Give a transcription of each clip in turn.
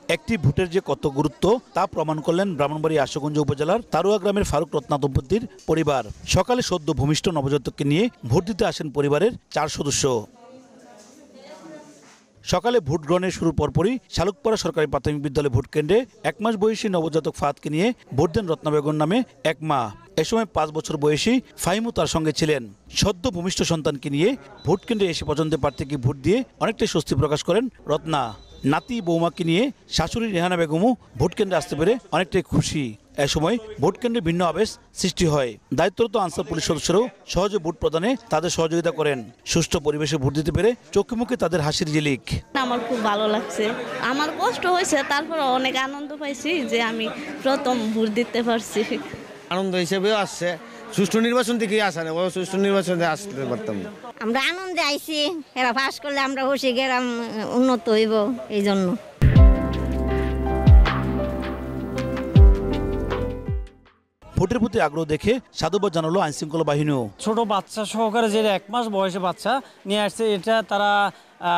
একটি ভোটের যে কত গুরুত্ব তা প্রমাণ করলেন ব্রাহ্মণবাড়িয়া আশুগঞ্জ উপজেলার তারুয়া গ্রামের ফারুক রত্না দম্পতির পরিবার। সকালে সদ্য ভূমিষ্ঠ নবজাতককে নিয়ে ভোট দিতে আসেন পরিবারের 4 সদস্য। সকালে ভোট গ্রহণের শুরুর পরপরই শালুকপাড়া সরকারি প্রাথমিক বিদ্যালয় ভোট কেন্দ্রে 1 মাস বয়সী নবজাতক ফাহাদকে নিয়ে ভোট দেন রত্না বেগম নামে এক মা। এ সময় 5 বছর বয়সী ফাহিমও তার সঙ্গে ছিলেন। সদ্য ভূমিষ্ঠ সন্তানকে নিয়ে ভোট কেন্দ্রে এসে পছন্দের প্রার্থীকে ভোট দিয়ে অনেকটাই স্বস্তি প্রকাশ করেন রত্না। নাতি বৌমাকে নিয়ে শাশুড়ি রেহানা বেগমও ভোট কেন্দ্রে আসতে পেরে অনেকটাই খুশি। এ সময় ভোট কেন্দ্রে ভিন্ন আবেশ সৃষ্টি হয়। দায়িত্বরত আনসার পুলিশ সদস্যরাও সহজে ভোট প্রদানে তাদের সহযোগিতা করেন। সুষ্ঠু পরিবেশে ভোট দিতে পেরে চোখে মুখে তাদের হাসির ঝিলিক। আমার খুব ভালো লাগছে, আমার কষ্ট হয়েছে, তারপর অনেক আনন্দ পাইছি যে আমি প্রথম ভোট দিতে পারছি। আনন্দ হিসেবেও আসছে, সুষ্ঠু নির্বাচন থেকে আসা না, সুষ্ঠু নির্বাচনে আসতে পারতাম না। আমরা আনন্দে আইছি, এরা পাস করলে আমরা খুশি, গ্রাম উন্নত হইব এই জন্য। ভোটের প্রতি আগ্রহ দেখে সাধুবাদ জানালো আইনশৃঙ্খলা বাহিনীও। ছোট বাচ্চা সহকারে যে 1 মাস বয়সে বাচ্চা নিয়ে আসছে, এটা তারা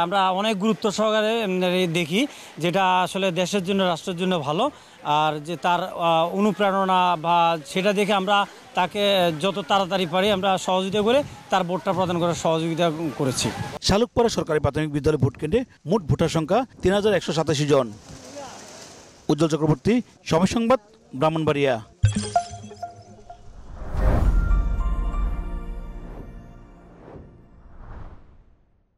আমরা অনেক গুরুত্ব সহকারে দেখি, যেটা আসলে দেশের জন্য রাষ্ট্রের জন্য ভালো। আর যে তার অনুপ্রেরণা বা সেটা দেখে আমরা তাকে যত তাড়াতাড়ি পারি আমরা সহযোগিতা করে তার ভোটটা প্রদান করার সহযোগিতা করেছি। শালুকপাড়া সরকারি প্রাথমিক বিদ্যালয় ভোট কেন্দ্রে মোট ভোটার সংখ্যা 3187 জন। উজ্জ্বল চক্রবর্তী, সময় সংবাদ, ব্রাহ্মণবাড়িয়া।